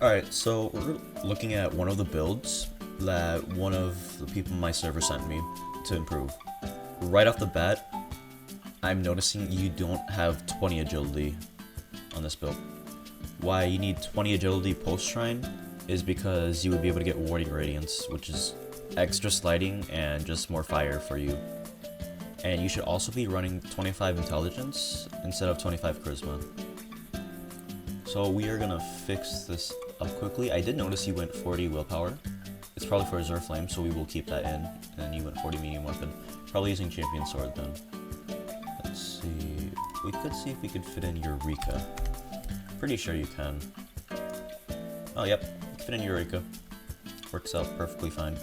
Alright, so we're looking at one of the builds that one of the people in my server sent me to improve. Right off the bat, I'm noticing you don't have 20 agility on this build. Why you need 20 agility post shrine is because you would be able to get warding radiance, which is extra sliding and just more fire for you. And you should also be running 25 intelligence instead of 25 charisma. So we are gonna fix this up quickly. I did notice you went 40 willpower. It's probably for Azure Flame, so we will keep that in. And then you went 40 medium weapon. Probably using Champion Sword then. Let's see. We could see if we could fit in Eureka. Pretty sure you can. Oh, yep. You can fit in Eureka. Works out perfectly fine.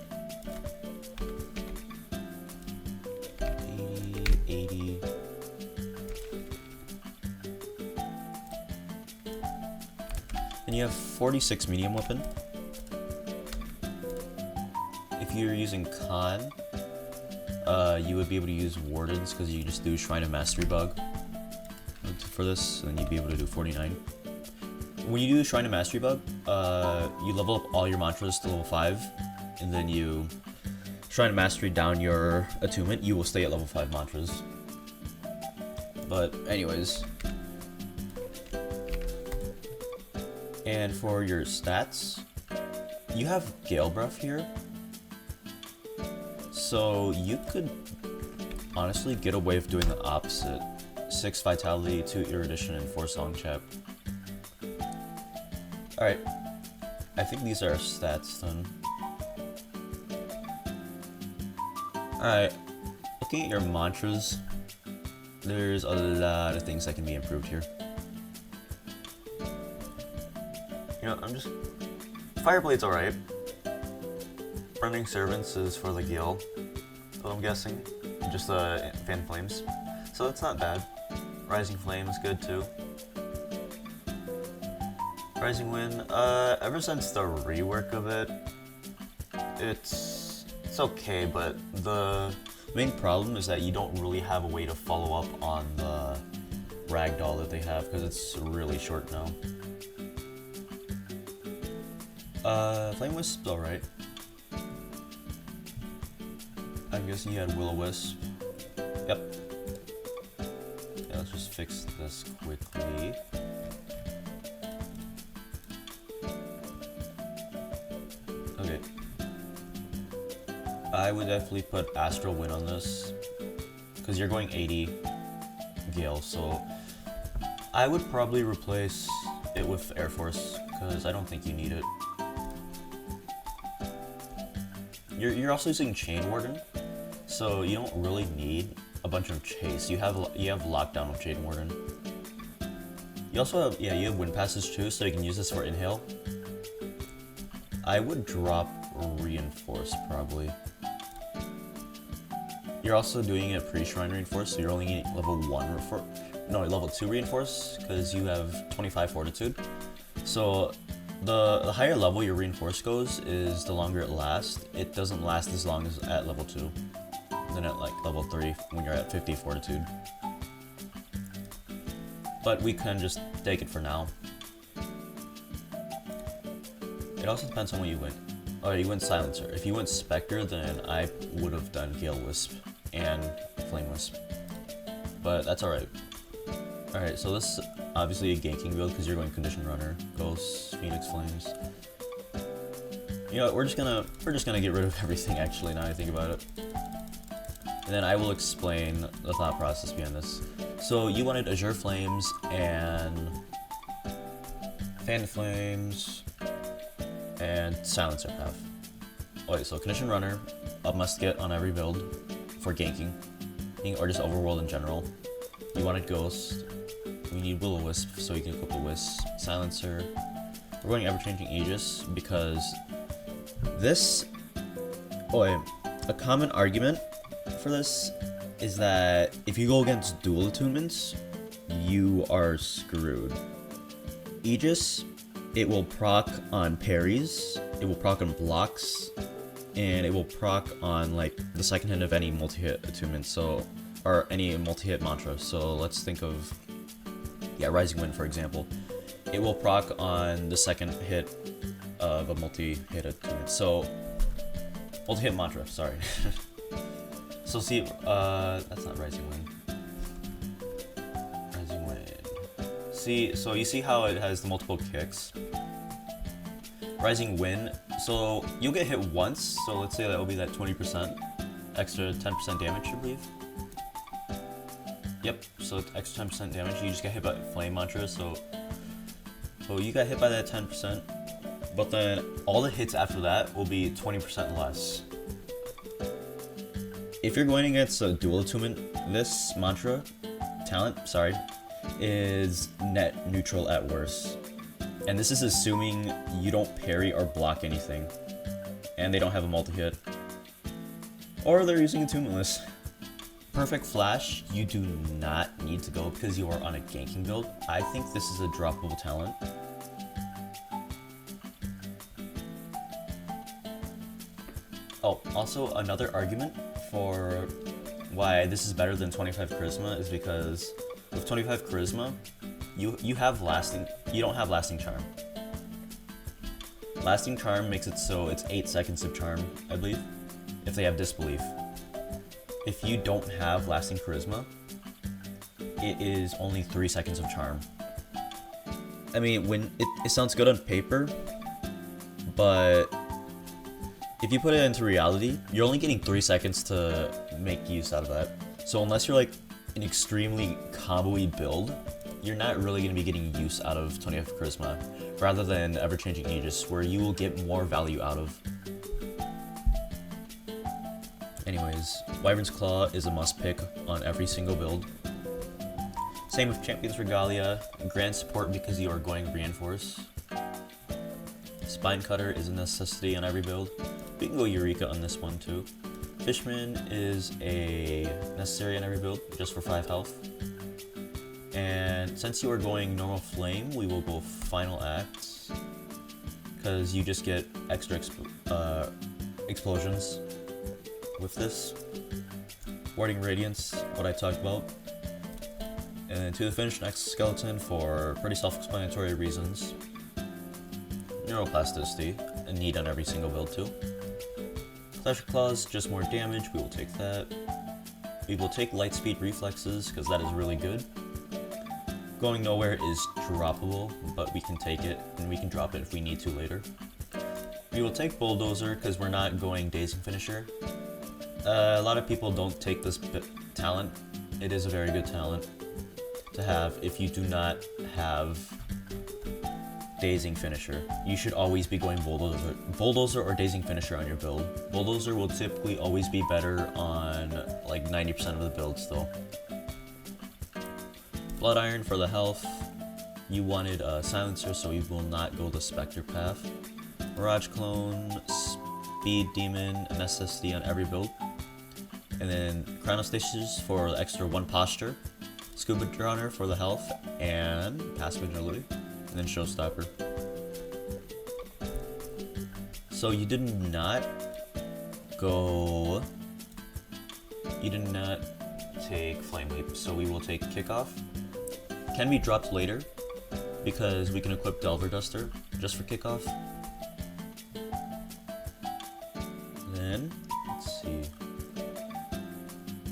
80. And you have 46 medium weapon. If you're using Con, you would be able to use Wardens because you just do Shrine of Mastery bug for this, and then you'd be able to do 49. When you do Shrine of Mastery bug, you level up all your mantras to level 5, and then you Shrine of Mastery down your attunement, you will stay at level 5 mantras. But anyways. And for your stats, you have Gale Breath here. So you could honestly get away with doing the opposite. 6 Vitality, 2 Erudition, and 4 Song Chap. Alright. I think these are our stats then. Alright. Looking at your mantras, there's a lot of things that can be improved here. You know, Fireblade's alright. Burning Servants is for the Gale, what I'm guessing. Just the Fan Flames. So that's not bad. Rising Flame is good too. Rising Wind, ever since the rework of it, it's okay, but the main problem is that you don't really have a way to follow up on the ragdoll that they have, because it's really short now. Flame Wisp's alright. I'm guessing you had Will-O-Wisp. Yep. Yeah, let's just fix this quickly. Okay. I would definitely put Astral Wind on this, because you're going 80 Gale, so I would probably replace it with Air Force, because I don't think you need it. You're also using Chain Warden, so you don't really need a bunch of chase. You have lockdown with Chain Warden. You also have you have Wind Passage too, so you can use this for Inhale. I would drop Reinforce probably. You're also doing it pre-Shrine Reinforce, so you're only getting level 2 Reinforce, because you have 25 Fortitude. So the higher level your Reinforce goes is the longer it lasts. It doesn't last as long as at level 2. Than at like level 3 when you're at 50 Fortitude. But we can just take it for now. It also depends on what you went. Oh, you went Silencer. If you went Spectre, then I would have done Gale Wisp and Flame Wisp. But that's alright. Alright, so this is obviously a ganking build because you're going Condition Runner, Ghosts, Phoenix Flames. You know, we're just gonna get rid of everything actually now I think about it. And then I will explain the thought process behind this. So you wanted Azure Flames and Fan Flames and Silencer Path. Okay, so Condition Runner, a must get on every build for ganking, or just overworld in general. You wanted Ghost. We need Will-O-Wisp so you can equip the Wisp. Silencer. We're going Ever-Changing Aegis because this. A common argument for this is that if you go against dual attunements, you are screwed. Aegis, it will proc on parries, it will proc on blocks, and it will proc on like the second hit of any multi-hit attunement, or any multi-hit mantra. So let's think of Rising Wind for example. It will proc on the second hit of a multi-hit attunement. So, multi-hit mantra, sorry. So see, that's not Rising Wind. Rising Wind. See, so you see how it has the multiple kicks? Rising Wind, so you'll get hit once, so let's say that will be that 20%, extra 10% damage, I believe. Yep, so it's extra 10% damage, you just get hit by Flame Mantra, so you got hit by that 10%, but then all the hits after that will be 20% less. If you're going against a dual attunement, this mantra, talent, sorry, is net neutral at worst. And this is assuming you don't parry or block anything, and they don't have a multi-hit, or they're using attunementless. Perfect Flash, you do not need to go because you are on a ganking build. I think this is a droppable talent. Oh, also another argument for why this is better than 25 Charisma is because with 25 Charisma, you have lasting. You don't have lasting charm. Lasting charm makes it so it's 8 seconds of charm, I believe, if they have disbelief. If you don't have lasting charisma, it is only 3 seconds of charm. I mean, when it sounds good on paper, but if you put it into reality, you're only getting 3 seconds to make use out of that. So unless you're like an extremely combo-y build, you're not really going to be getting use out of 25 Charisma, rather than Ever-Changing Aegis, where you will get more value out of. Anyways, Wyvern's Claw is a must-pick on every single build. Same with Champion's Regalia, grand support because you are going Reinforce. Spine Cutter is a necessity on every build. We can go Eureka on this one too. Fishman is a necessary on every build, just for 5 health. And since you are going normal flame, we will go Final Act, because you just get extra explosions with this. Warding Radiance, what I talked about. And then to the finish, next Skeleton for pretty self-explanatory reasons. Neuroplasticity, a need on every single build too. Clash of Claws, just more damage, we will take that. We will take Lightspeed Reflexes, because that is really good. Going Nowhere is droppable, but we can take it, and we can drop it if we need to later. We will take Bulldozer, because we're not going Dazing Finisher. A lot of people don't take this talent. It is a very good talent to have if you do not have Dazing Finisher. You should always be going Bulldozer or Dazing Finisher on your build. Bulldozer will typically always be better on like 90% of the builds though. Blood Iron for the health. You wanted a Silencer, so you will not go the Spectre path. Mirage Clone, Speed Demon, a necessity on every build. And then Chronostasis for the extra 1 posture. Scuba Drowner for the health, and Passive Agility. And then Showstopper. So you did not take Flame Leap, so we will take Kickoff. Can be dropped later, because we can equip Delver Duster, just for Kickoff. Then, let's see.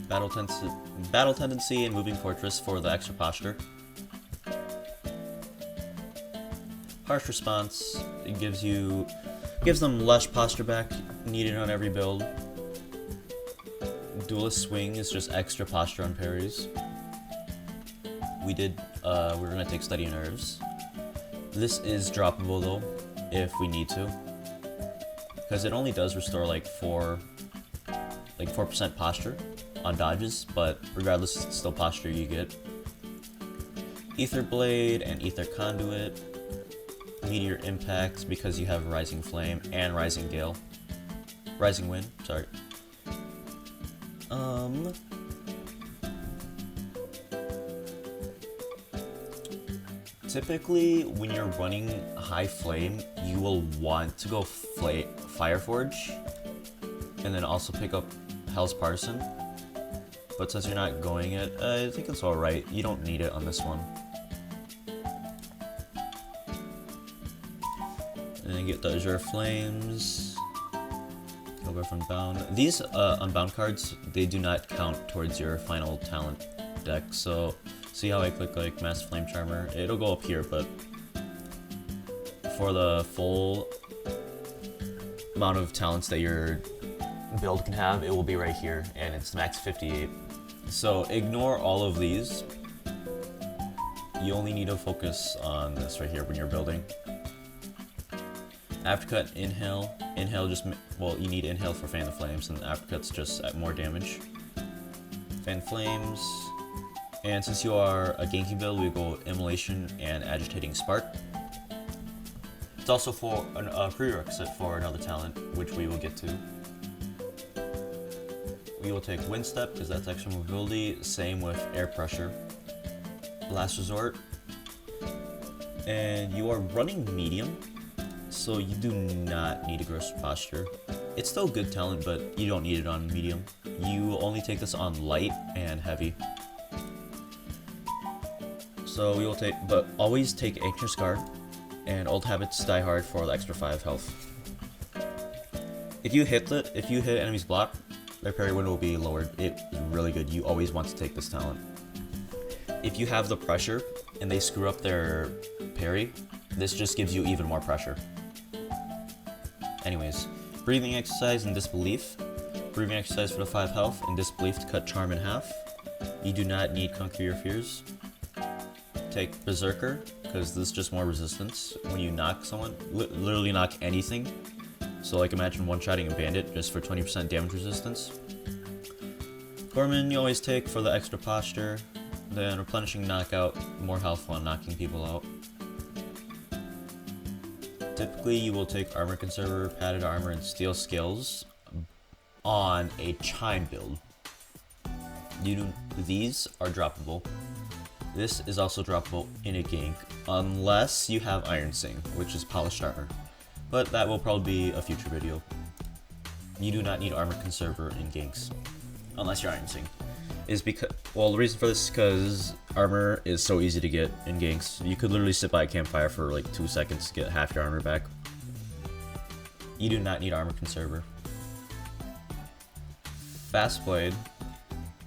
Battle Tendency and Moving Fortress for the extra posture. Harsh Response, it gives them less posture back needed on every build. Duelist Swing is just extra posture on parries. We're gonna take Steady Nerves. This is droppable though, if we need to, because it only does restore like 4% posture on dodges, but regardless, it's still posture you get. Ether Blade and Ether Conduit. Meteor Impact because you have Rising Flame and Rising Gale. Rising Wind, sorry. Typically, when you're running High Flame, you will want to go Fireforge, and then also pick up Hell's Partisan. But since you're not going it, I think it's alright. You don't need it on this one. And then get the Azure Flames. Kilgrave Unbound. These Unbound cards, they do not count towards your final talent deck. So see how I click like Mass Flame Charmer? It'll go up here, but for the full amount of talents that your build can have, it will be right here, and it's max 58. So ignore all of these. You only need to focus on this right here when you're building. Aftercut, inhale. Inhale just, well, you need inhale for Fan the Flames, and aftercut's just at more damage. Fan Flames. And since you are a ganking build, we go Immolation and Agitating Spark. It's also for a prerequisite for another talent, which we will get to. We will take Wind Step, because that's extra mobility. Same with Air Pressure. Last Resort. And you are running medium, so you do not need Aggressive Posture. It's still a good talent, but you don't need it on medium. You only take this on light and heavy. So we will take, but always take Anxious Guard and Old Habits Die Hard for the extra 5 health. If you hit enemy's block, their parry window will be lowered. It's really good. You always want to take this talent. If you have the pressure and they screw up their parry, this just gives you even more pressure. Anyways, breathing exercise and disbelief. Breathing exercise for the 5 health and disbelief to cut charm in half. You do not need Conquer Your Fears. Take Berserker, because this is just more resistance. When you knock someone, literally knock anything. So like imagine one-shotting a bandit just for 20% damage resistance. Gorman you always take for the extra posture. Then replenishing knockout, more health while knocking people out. Typically you will take Armor Conserver, Padded Armor, and Steel Scales on a Chime build. These are droppable. This is also droppable in a gank, unless you have Iron Sing, which is Polished Armor. But that will probably be a future video. You do not need Armor Conserver in ganks, unless you're Iron Sing. Well, the reason for this is because armor is so easy to get in ganks. You could literally sit by a campfire for like 2 seconds to get half your armor back. You do not need Armor Conserver. Fast Blade,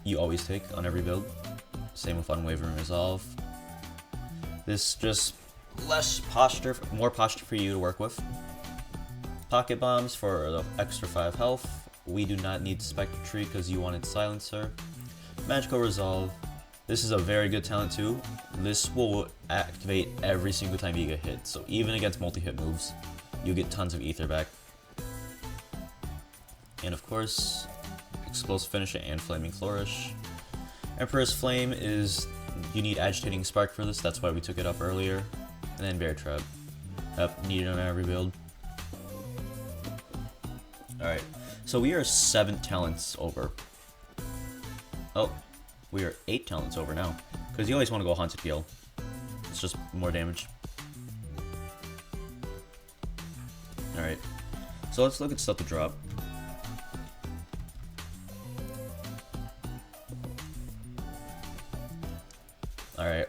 you always take on every build. Same with Unwavering Resolve. This just less posture, more posture for you to work with. Pocket Bombs for the extra 5 health. We do not need Spectre Tree because you wanted Silencer. Magical Resolve. This is a very good talent too. This will activate every single time you get hit. So even against multi-hit moves, you get tons of ether back. And of course, Explosive Finish and Flaming Flourish. Emperor's Flame is, you need Agitating Spark for this, that's why we took it up earlier. And then Bear Trap. Yep, needed on every build. Alright, so we are 7 talents over. Oh, we are 8 talents over now. Because you always want to go Haunted Gale. It's just more damage. Alright, so let's look at stuff to drop. Alright,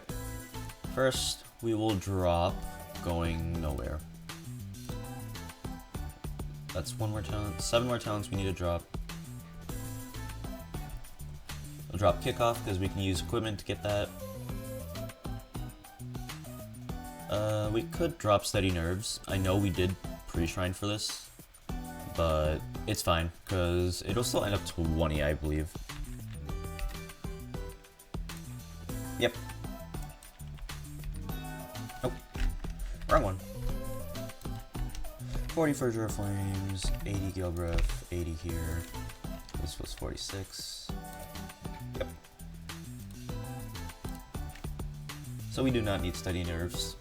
first we will drop Going Nowhere. That's 1 more talent. 7 more talents we need to drop. We'll drop Kickoff because we can use equipment to get that. We could drop Steady Nerves. I know we did pre-shrine for this, but it's fine because it'll still end up 20, I believe. Yep. Nope. Wrong one. 40 for Azure Flames, 80 Gale Breath, 80 here. This was 46. Yep. So we do not need Steady Nerves.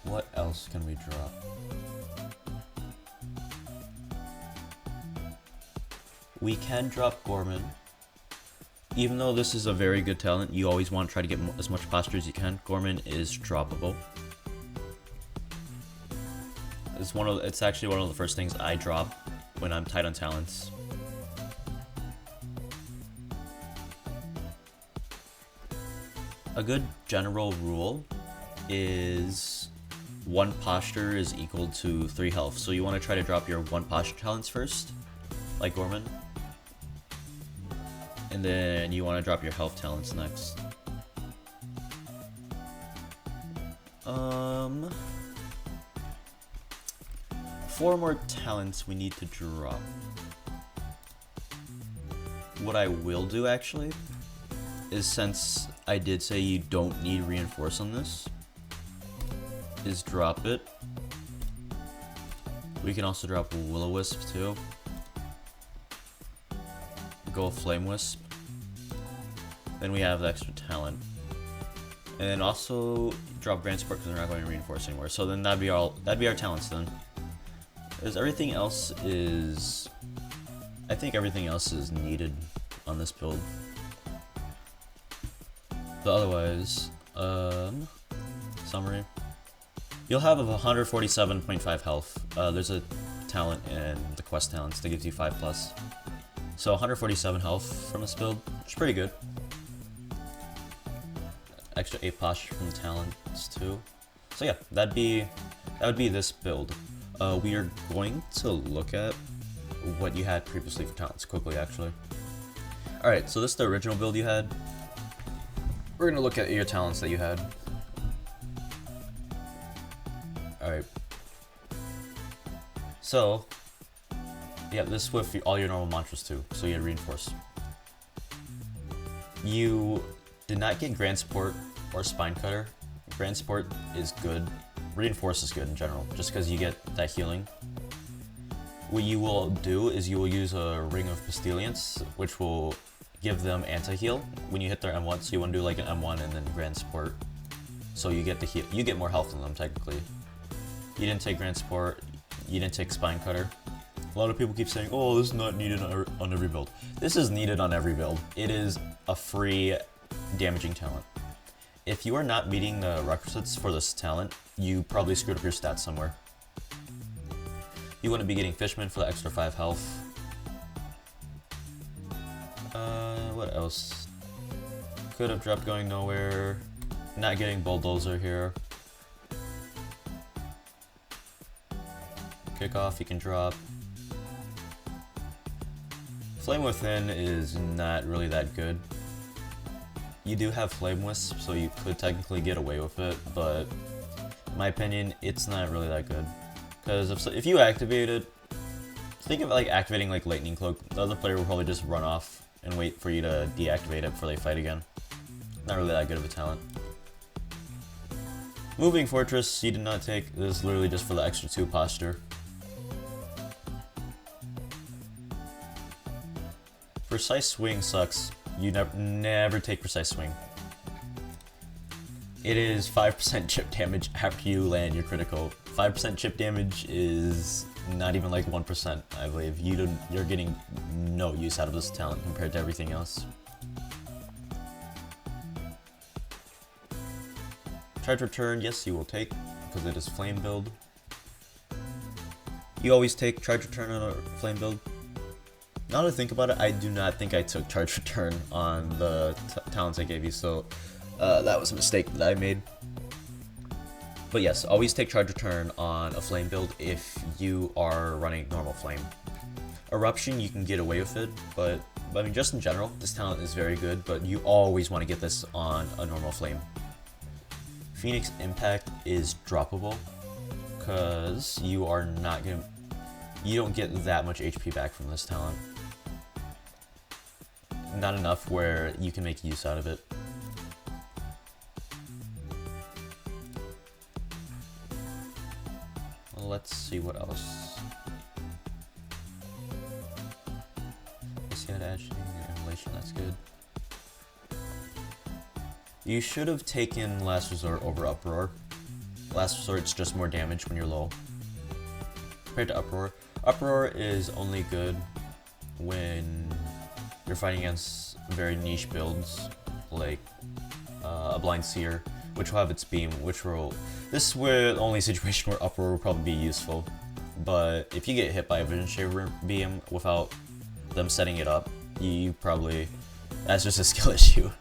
What else can we drop? We can drop Gorman. Even though this is a very good talent, you always want to try to get as much posture as you can. Gorman is droppable. It's actually one of the first things I drop when I'm tight on talents. A good general rule is 1 posture is equal to 3 health. So you want to try to drop your 1 posture talents first, like Gorman. And then you want to drop your health talents next. 4 more talents we need to drop. What I will do actually is, since I did say you don't need reinforce on this, is drop it. We can also drop Will-O-Wisp too. Go Flame Wisp. Then we have the extra talent. And then also drop Grand Support because we're not going to reinforce anymore. So then that'd be our talents then. Because everything else is, I think everything else is needed on this build. But otherwise, summary. You'll have 147.5 health. There's a talent in the quest talents that gives you 5+. So 147 health from this build, which is pretty good. Extra 8 posture from talents too. So yeah, that would be this build. We are going to look at what you had previously for talents quickly, actually. Alright, so this is the original build you had. We're gonna look at your talents that you had. Alright. So, yeah, this is with all your normal mantras too, so you had Reinforce. You did not get Grand Support or Spine Cutter. Grand Support is good. Reinforce is good in general, just because you get that healing. What you will do is you will use a Ring of Pestilence, which will give them anti-heal when you hit their M1, so you want to do like an M1 and then Grand Support. So you get the heal, you get more health than them technically. You didn't take Grand Support, you didn't take Spine Cutter. A lot of people keep saying, oh, this is not needed on every build. This is needed on every build. It is a free damaging talent. If you are not meeting the requisites for this talent, you probably screwed up your stats somewhere. You want to be getting Fishman for the extra 5 health. What else? Could have dropped Going Nowhere. Not getting Bulldozer here. Kickoff you can drop. Flame Within is not really that good. You do have Flame Wisp, so you could technically get away with it, but in my opinion, it's not really that good. Because if you activate it, think of it like activating like Lightning Cloak. The other player will probably just run off and wait for you to deactivate it before they fight again. Not really that good of a talent. Moving Fortress, you did not take. This is literally just for the extra 2 posture. Precise Swing sucks. You never take Precise Swing. It is 5% chip damage after you land your critical. 5% chip damage is not even like 1%, I believe. You're getting no use out of this talent compared to everything else. Charge Return, yes, you will take, because it is Flame build. You always take Charge Return on a Flame build. Now that I think about it, I do not think I took Charge Return on the talents I gave you, so that was a mistake that I made. But yes, always take Charge Return on a Flame build if you are running normal Flame. Eruption, you can get away with it, but I mean, just in general, this talent is very good, but you always want to get this on a normal Flame. Phoenix Impact is droppable, because you don't get that much HP back from this talent. Not enough where you can make use out of it. Well, let's see what else. Agitating and Immolation, that's good. You should have taken Last Resort over Uproar. Last Resort's just more damage when you're low. Compared to Uproar. Uproar is only good when you're fighting against very niche builds, like a Blind Seer, which will have its beam, this is where the only situation where Uproar will probably be useful. But if you get hit by a Vision Shaver beam without them setting it up, that's just a skill issue.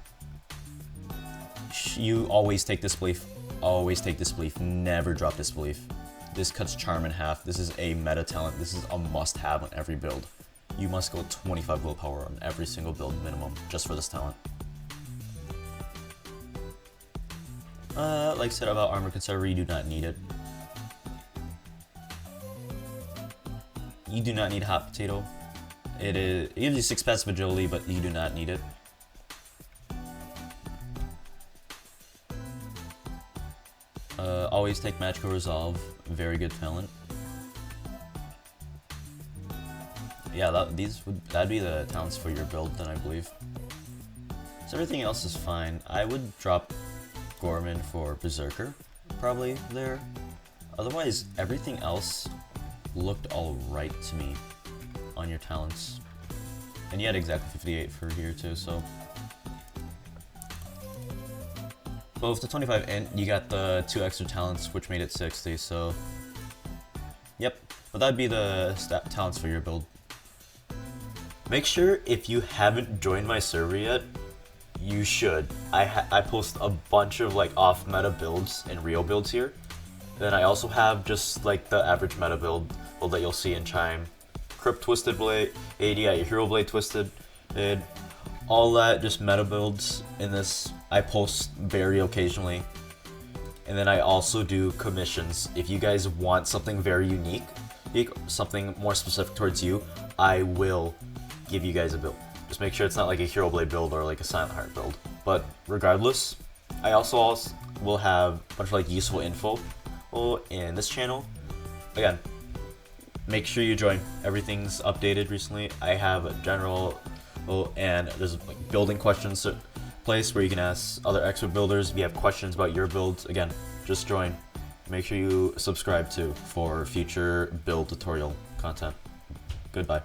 You always take Display Always take Disbelief, never drop Disbelief. This cuts Charm in half. This is a meta talent. This is a must-have on every build. You must go 25 willpower on every single build minimum, just for this talent. Like I said about Armor Conserver, you do not need it. You do not need Hot Potato. It gives you 6 passive agility, but you do not need it. Always take Magical Resolve, very good talent. Yeah, that'd be the talents for your build then, I believe. So everything else is fine. I would drop Gorman for Berserker, probably there. Otherwise, everything else looked alright to me on your talents. And you had exactly 58 for here too, so. But with the 25 int, you got the 2 extra talents, which made it 60, so. Yep, but that'd be the talents for your build. Make sure if you haven't joined my server yet, you should. I post a bunch of like off meta builds and real builds here. Then I also have just like the average meta build that you'll see in Chime. Crypt Twisted Blade, 80, Hero Blade Twisted, and all that just meta builds in this I post very occasionally. And then I also do commissions. If you guys want something very unique, something more specific towards you, I will give you guys a build. Just make sure it's not like a Hero Blade build or like a Silent Heart build. But regardless, I also will have a bunch of like useful info in this channel. Again, make sure you join. Everything's updated recently. I have a general and there's like building questions place where you can ask other expert builders if you have questions about your builds. Again, just join. Make sure you subscribe too for future build tutorial content. Goodbye.